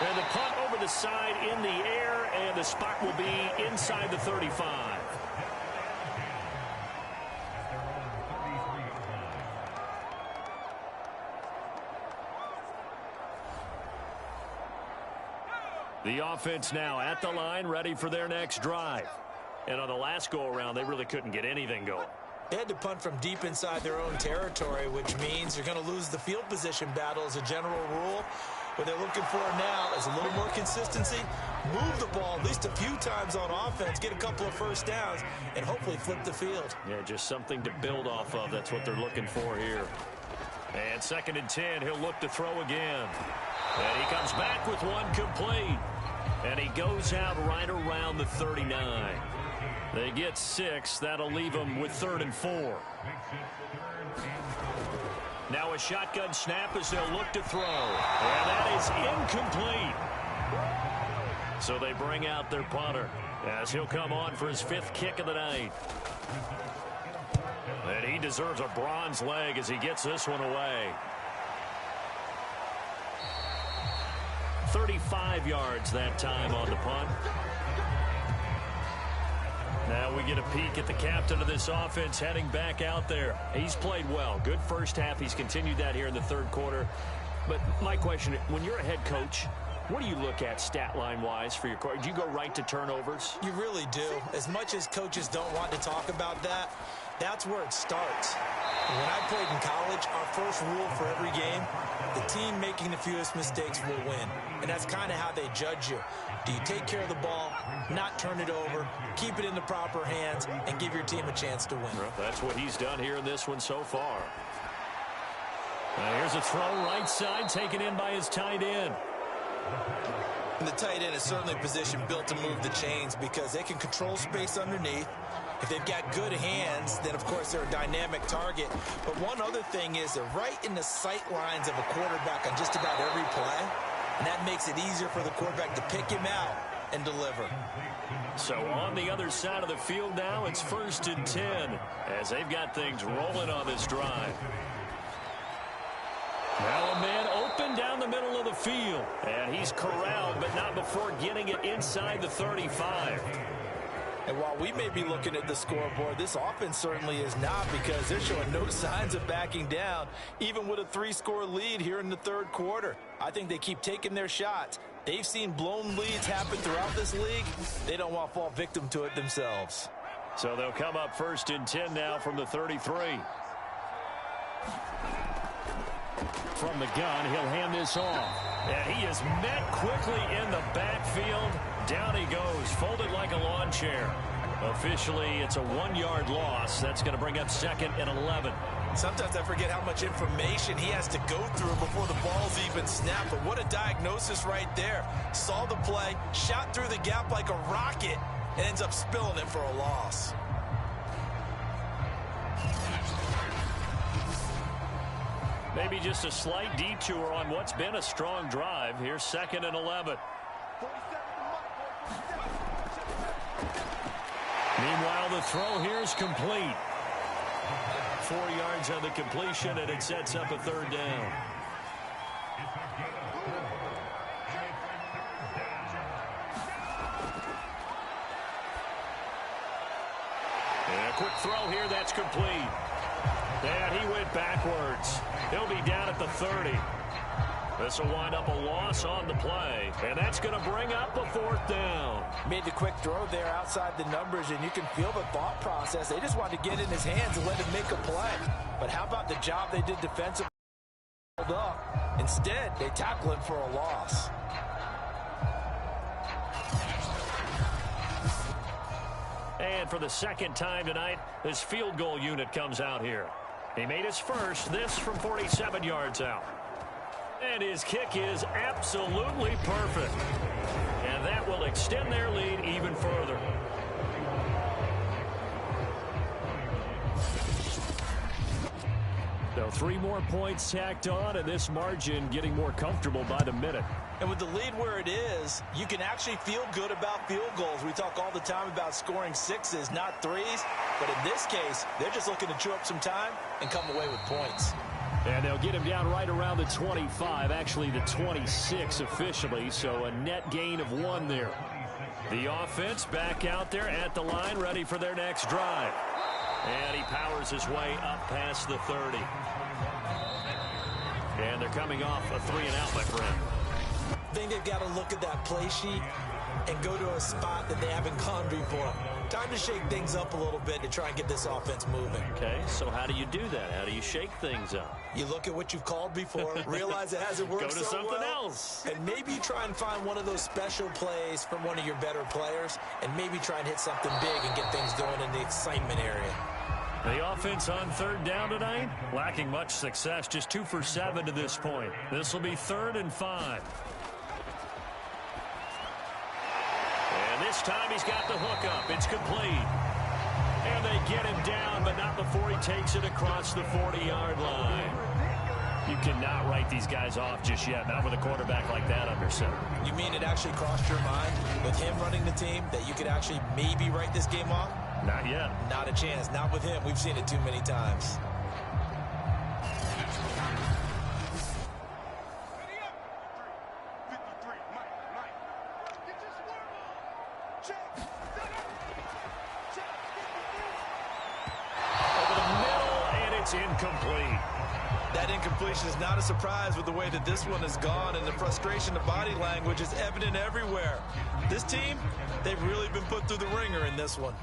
And the punt over the side in the air, and the spot will be inside the 35. The offense now at the line, ready for their next drive. And on the last go-around, they really couldn't get anything going. They had to punt from deep inside their own territory, which means you're going to lose the field position battle as a general rule. What they're looking for now is a little more consistency, move the ball at least a few times on offense, get a couple of first downs, and hopefully flip the field. Yeah, just something to build off of. That's what they're looking for here. And 2nd and 10, he'll look to throw again. And he comes back with one complete. And he goes out right around the 39. They get 6. That'll leave them with 3rd and 4. Now a shotgun snap as they'll look to throw. And that is incomplete. So they bring out their punter as he'll come on for his 5th kick of the night. And he deserves a bronze leg as he gets this one away. 35 yards that time on the punt. Now we get a peek at the captain of this offense heading back out there. He's played well. Good first half. He's continued that here in the 3rd quarter. But my question, when you're a head coach, what do you look at stat line-wise for your coach? Do you go right to turnovers? You really do. As much as coaches don't want to talk about that, that's where it starts. When I played in college, our first rule for every game, the team making the fewest mistakes will win. And that's kind of how they judge you. Do you take care of the ball, not turn it over, keep it in the proper hands, and give your team a chance to win? Well, that's what he's done here in this one so far. Here's a throw right side, taken in by his tight end. And the tight end is certainly a position built to move the chains because they can control space underneath. If they've got good hands, then, of course, they're a dynamic target. But one other thing is they're right in the sight lines of a quarterback on just about every play. And that makes it easier for the quarterback to pick him out and deliver. So on the other side of the field now, it's 1st and 10 as they've got things rolling on this drive. Now a man open down the middle of the field. And he's corralled, but not before getting it inside the 35. And while we may be looking at the scoreboard, this offense certainly is not, because they're showing no signs of backing down, even with a 3-score lead here in the third quarter. I think they keep taking their shots. They've seen blown leads happen throughout this league. They don't want to fall victim to it themselves. So they'll come up 1st and 10 now from the 33. From the gun, he'll hand this off. And he is met quickly in the backfield. Down he goes, folded like a lawn chair. Officially, it's a 1-yard loss. That's going to bring up 2nd and 11. Sometimes I forget how much information he has to go through before the ball's even snapped. But what a diagnosis right there. Saw the play, shot through the gap like a rocket, and ends up spilling it for a loss. Maybe just a slight detour on what's been a strong drive. Here's 2nd and 11. Meanwhile, the throw here is complete. 4 yards on the completion, and it sets up a 3rd down. And a quick throw here, that's complete. And he went backwards. He'll be down at the 30. This will wind up a loss on the play, and that's going to bring up a 4th down. Made the quick throw there outside the numbers, and you can feel the thought process. They just wanted to get in his hands and let him make a play. But how about the job they did defensively? Instead, they tackle him for a loss. And for the 2nd time tonight, this field goal unit comes out here. He made his first, this from 47 yards out. And his kick is absolutely perfect. And that will extend their lead even further. So 3 more points tacked on, and this margin getting more comfortable by the minute. And with the lead where it is, you can actually feel good about field goals. We talk all the time about scoring 6s, not 3s. But in this case, they're just looking to chew up some time and come away with points. And they'll get him down right around the 25, actually the 26 officially, so a net gain of 1 there. The offense back out there at the line, ready for their next drive. And he powers his way up past the 30. And they're coming off a 3-and-out, my friend. I think they've got to look at that play sheet and go to a spot that they haven't gone before. Time to shake things up a little bit to try and get this offense moving. Okay, so how do you do that? How do you shake things up? You look at what you've called before, realize it hasn't worked so well. Go to something else. And maybe try and find one of those special plays from one of your better players, and maybe try and hit something big and get things going in the excitement area. The offense on 3rd down tonight, lacking much success, just 2 for 7 to this point. This will be 3rd and 5. And this time he's got the hook up. It's complete. And they get him down, but not before he takes it across the 40-yard line. You cannot write these guys off just yet, not with a quarterback like that under center. You mean it actually crossed your mind with him running the team that you could actually maybe write this game off? Not yet. Not a chance. Not with him. We've seen it too many times. Over the middle, and it's incomplete. That incompletion is not a surprise with the way that this one has gone, and the frustration of body language is evident everywhere. This team, they've really been put through the ringer in this one.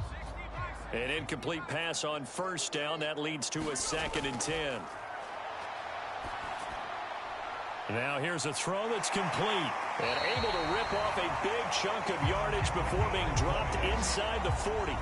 An incomplete pass on 1st down. That leads to a 2nd and 10. Now here's a throw that's complete. And able to rip off a big chunk of yardage before being dropped inside the 40.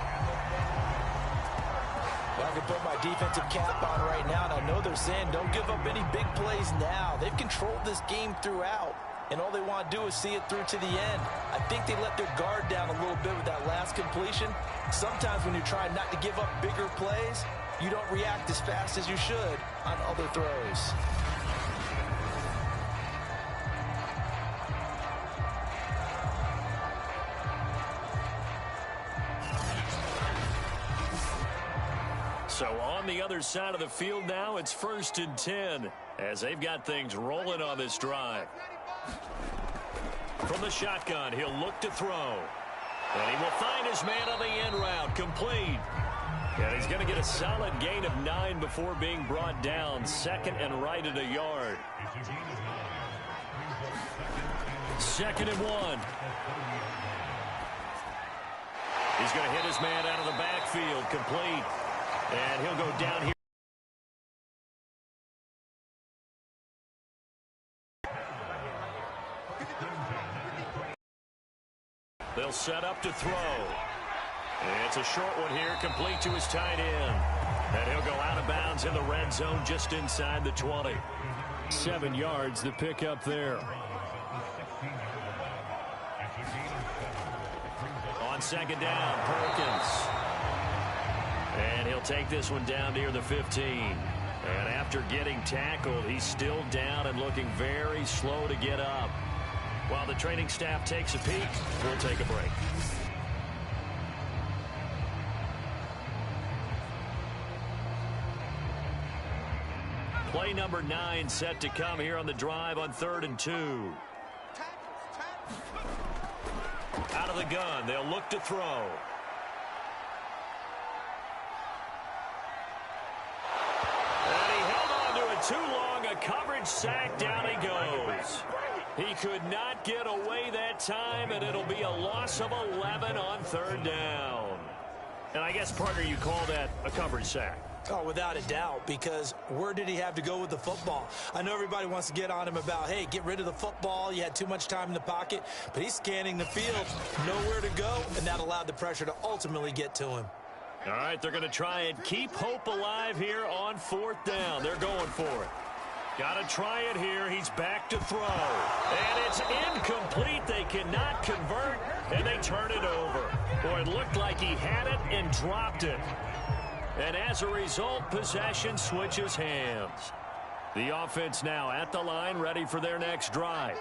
Well, I can put my defensive cap on right now, and I know they're saying don't give up any big plays now. They've controlled this game throughout, and all they want to do is see it through to the end. I think they let their guard down a little bit with that last completion. Sometimes when you're trying not to give up bigger plays, you don't react as fast as you should on other throws. So on the other side of the field now, it's 1st and 10 as they've got things rolling on this drive. From the shotgun, he'll look to throw. And he will find his man on the end route, complete. And he's going to get a solid gain of 9 before being brought down. Second and right at a yard. Second and 1. He's going to hit his man out of the backfield, complete. And he'll go down here. They'll set up to throw. It's a short one here, complete to his tight end. And he'll go out of bounds in the red zone just inside the 20. 7 yards to pick up there. On second down, Perkins. And he'll take this one down near the 15. And after getting tackled, he's still down and looking very slow to get up. While the training staff takes a peek, we'll take a break. Play number 9 set to come here on the drive on 3rd and 2. Out of the gun, they'll look to throw. And he held on to it too long. A coverage sack, down he goes. He could not get away that time, and it'll be a loss of 11 on 3rd down. And I guess, partner, you call that a coverage sack. Oh, without a doubt, because where did he have to go with the football? I know everybody wants to get on him about, hey, get rid of the football. You had too much time in the pocket. But he's scanning the field, nowhere to go, and that allowed the pressure to ultimately get to him. All right, they're going to try and keep hope alive here on 4th down. They're going for it. Got to try it here. He's back to throw. And it's incomplete. They cannot convert, and they turn it over. Boy, it looked like he had it and dropped it. And as a result, possession switches hands. The offense now at the line, ready for their next drive.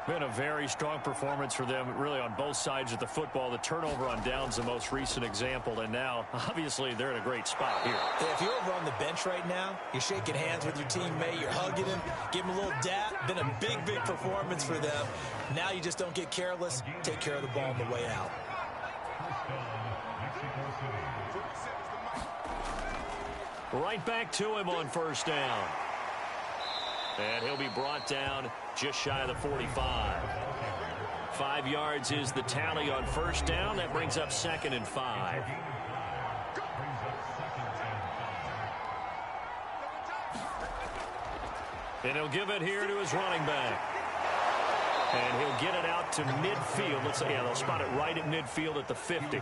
Been a very strong performance for them, really, on both sides of the football. The turnover on downs, the most recent example, and now, obviously, they're in a great spot here. Yeah, if you're over on the bench right now, you're shaking hands with your teammate, you're hugging him, give him a little dap. Been a big, big performance for them. Now you just don't get careless. Take care of the ball on the way out. Right back to him on 1st down. And he'll be brought down just shy of the 45. 5 yards is the tally on 1st down. That brings up 2nd and 5. And he'll give it here to his running back. And he'll get it out to midfield. Let's say, yeah, they'll spot it right at midfield at the 50.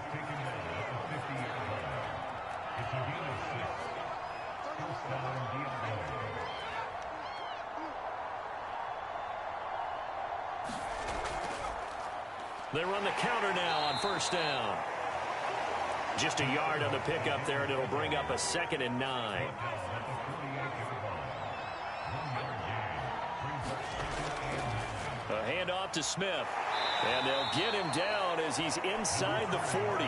They run the counter now on 1st down. Just a yard on the pickup there, and it'll bring up a 2nd and 9. A handoff to Smith. And they'll get him down as he's inside the 40.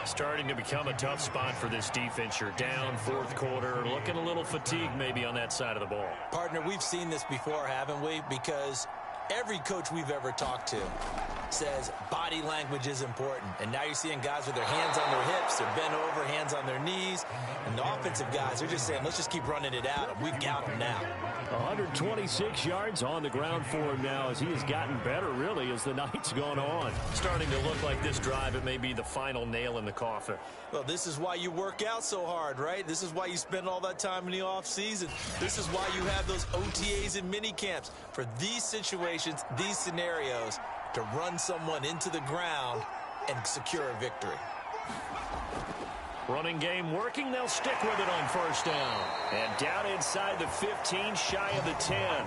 Starting to become a tough spot for this defense. You're down 4th quarter, looking a little fatigued maybe on that side of the ball. Partner, we've seen this before, haven't we? Because every coach we've ever talked to says body language is important. And now you're seeing guys with their hands on their hips, they're bent over, hands on their knees. And the offensive guys, they're just saying, let's just keep running it out. And we've got them now. 126 yards on the ground for him now as he has gotten better, really, as the night's gone on. Starting to look like this drive, it may be the final nail in the coffin. Well, this is why you work out so hard, right? This is why you spend all that time in the offseason. This is why you have those OTAs and mini camps. For these situations, these scenarios, to run someone into the ground and secure a victory. Running game working. They'll stick with it on 1st down. And down inside the 15, shy of the 10.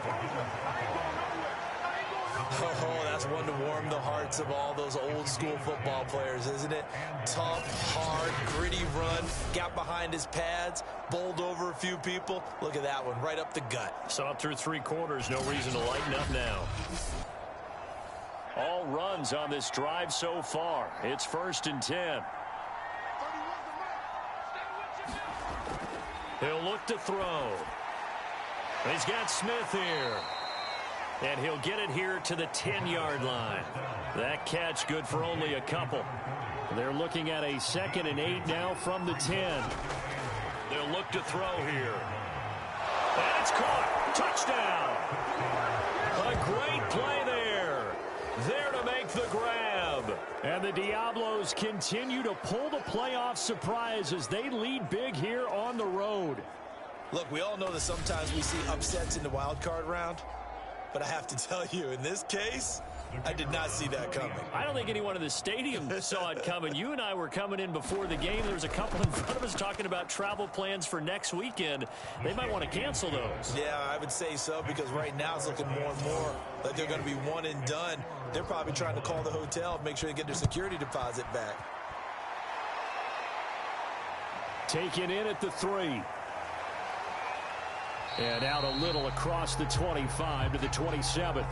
Oh, that's one to warm the hearts of all those old school football players, isn't it? Tough, hard, gritty run. Got behind his pads, bowled over a few people. Look at that one, right up the gut. Saw through 3 quarters. No reason to lighten up now. All runs on this drive so far. It's 1st and 10. He'll look to throw. He's got Smith here. And he'll get it here to the 10-yard line. That catch good for only a couple. They're looking at a 2nd and 8 now from the 10. They'll look to throw here. And it's caught. Touchdown. A great play there. There to make the grab. And the Diablos continue to pull the playoff surprise as they lead big here on the road. Look, we all know that sometimes we see upsets in the wild card round. But I have to tell you, in this case, I did not see that coming. I don't think anyone in the stadium saw it coming. You and I were coming in before the game. There was a couple in front of us talking about travel plans for next weekend. They might want to cancel those. Yeah, I would say so, because right now it's looking more and more like they're going to be one and done. They're probably trying to call the hotel, make sure they get their security deposit back. Taken in at the 3. And out a little across the 25 to the 27th.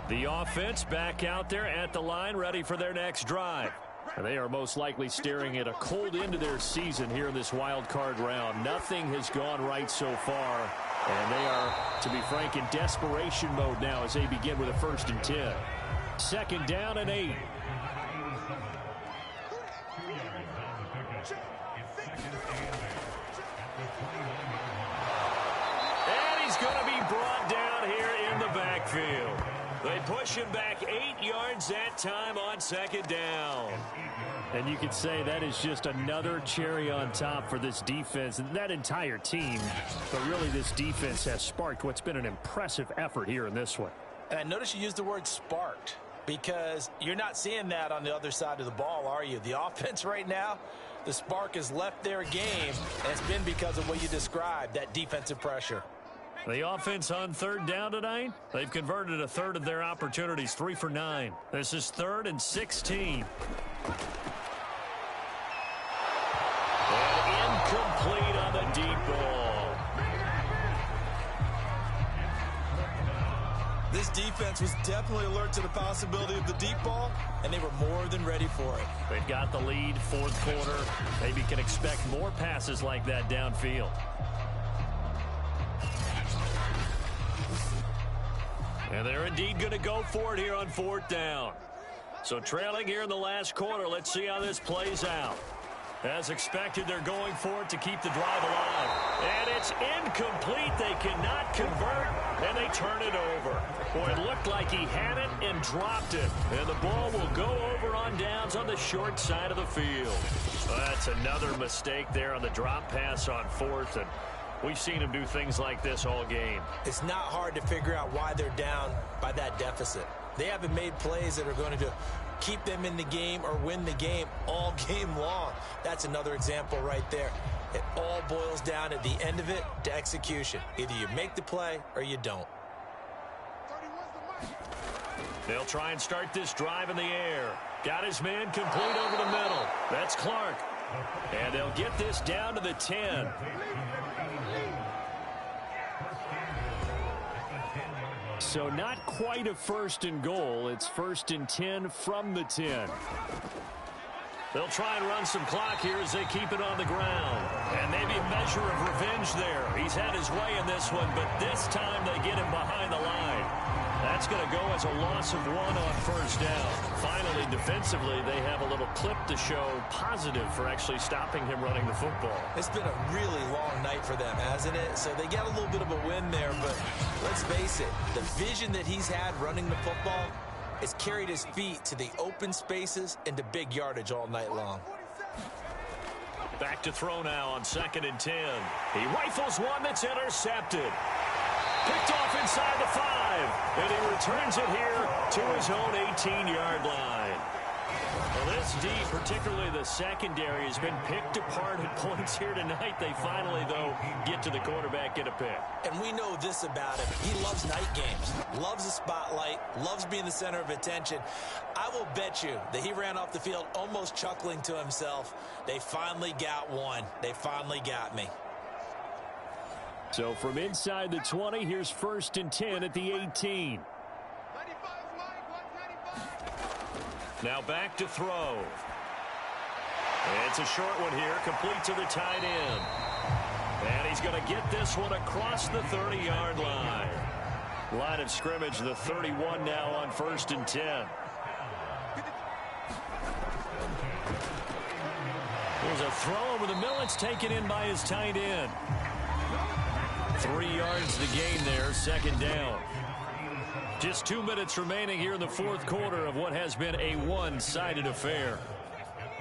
The offense back out there at the line, ready for their next drive. And they are most likely staring at a cold end to their season here in this wild card round. Nothing has gone right so far. And they are, to be frank, in desperation mode now as they begin with a 1st and 10. 2nd down and 8. And he's going to be brought down here in the backfield. They push him back 8 yards that time on 2nd down. And you could say that is just another cherry on top for this defense and that entire team. But really, this defense has sparked what's been an impressive effort here in this one. And I noticed you used the word sparked, because you're not seeing that on the other side of the ball, are you? The offense right now, the spark has left their game, and it's been because of what you described, that defensive pressure. The offense on 3rd down tonight, they've converted a third of their opportunities, 3 for 9. This is 3rd and 16. And incomplete on the deep ball. This defense was definitely alert to the possibility of the deep ball, and they were more than ready for it. They've got the lead, 4th quarter. Maybe can expect more passes like that downfield. And they're indeed going to go for it here on 4th down. So trailing here in the last quarter, let's see how this plays out. As expected, they're going for it to keep the drive alive. And it's incomplete. They cannot convert, and they turn it over. Boy, it looked like he had it and dropped it. And the ball will go over on downs on the short side of the field. That's another mistake there on the drop pass on 4th, and we've seen him do things like this all game. It's not hard to figure out why they're down by that deficit. They haven't made plays that are going to keep them in the game or win the game all game long. That's another example right there. It all boils down at the end of it to execution. Either you make the play or you don't. They'll try and start this drive in the air. Got his man complete over the middle. That's Clark. And they'll get this down to the 10. So not quite a 1st and goal. It's 1st and 10 from the 10. They'll try and run some clock here as they keep it on the ground. And maybe a measure of revenge there. He's had his way in this one, but this time they get him behind the line. That's going to go as a loss of 1 on 1st down. Finally, defensively, they have a little clip to show positive for actually stopping him running the football. It's been a really long night for them, hasn't it? So they got a little bit of a win there, but let's face it, the vision that he's had running the football has carried his feet to the open spaces and to big yardage all night long. Back to throw now on 2nd and 10. He rifles one that's intercepted. Picked off inside the 5, and he returns it here to his own 18-yard line. Well, this D, particularly the secondary, has been picked apart at points here tonight. They finally, though, get to the quarterback, get a pick. And we know this about him. He loves night games, loves the spotlight, loves being the center of attention. I will bet you that he ran off the field almost chuckling to himself. They finally got one. They finally got me. So from inside the 20, here's 1st and 10 at the 18. Now back to throw. It's a short one here, complete to the tight end. And he's going to get this one across the 30-yard line. Line of scrimmage, the 31 now on 1st and 10. There's a throw over the middle. It's taken in by his tight end. 3 yards to gain there, 2nd down. Just 2 minutes remaining here in the 4th quarter of what has been a one-sided affair.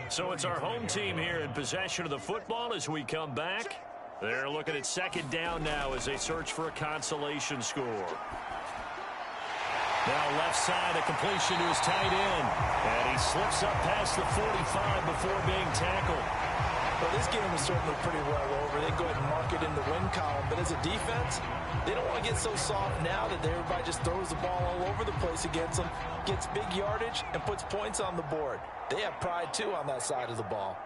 So it's our home team here in possession of the football as we come back. They're looking at 2nd down now as they search for a consolation score. Now left side, a completion to his tight end. And he slips up past the 45 before being tackled. Well, this game is certainly pretty well over. They go ahead and mark it in the win column. But as a defense, they don't want to get so soft now that everybody just throws the ball all over the place against them, gets big yardage, and puts points on the board. They have pride, too, on that side of the ball.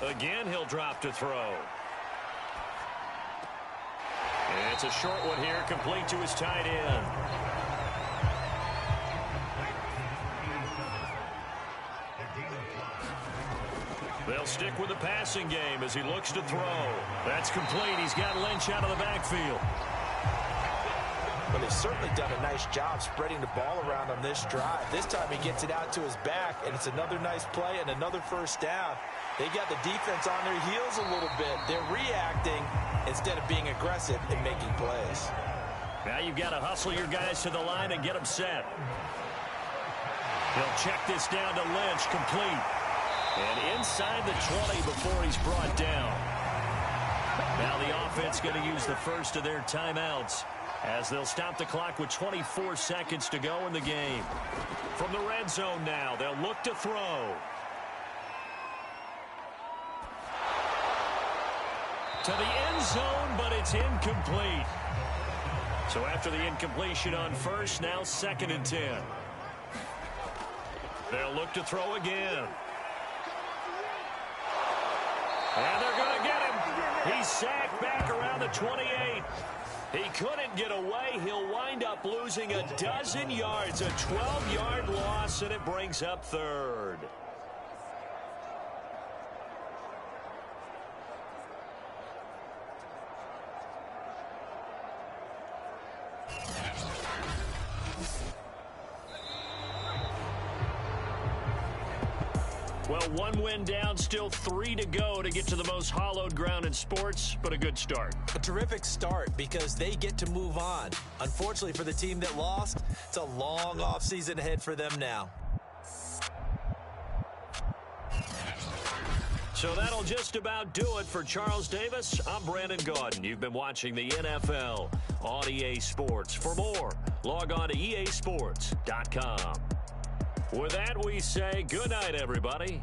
Again, he'll drop to throw. And it's a short one here, complete to his tight end. They'll stick with the passing game as he looks to throw. That's complete. He's got Lynch out of the backfield. Well, they've certainly done a nice job spreading the ball around on this drive. This time he gets it out to his back, and it's another nice play and another 1st down. They got the defense on their heels a little bit. They're reacting instead of being aggressive and making plays. Now you've got to hustle your guys to the line and get them set. He'll check this down to Lynch, complete. And inside the 20 before he's brought down. Now the offense going to use the first of their timeouts as they'll stop the clock with 24 seconds to go in the game. From the red zone now, they'll look to throw. To the end zone, but it's incomplete. So after the incompletion on first, now 2nd and 10. They'll look to throw again. And they're going to get him. He's sacked back around the 28. He couldn't get away. He'll wind up losing a dozen yards, a 12-yard loss, and it brings up 3rd. Well, 1 win down, still 3 to go to get to the most hallowed ground in sports, but a good start. A terrific start because they get to move on. Unfortunately for the team that lost, it's a long offseason ahead for them now. So that'll just about do it for Charles Davis. I'm Brandon Gaudin. You've been watching the NFL on EA Sports. For more, log on to easports.com. With that, we say good night, everybody.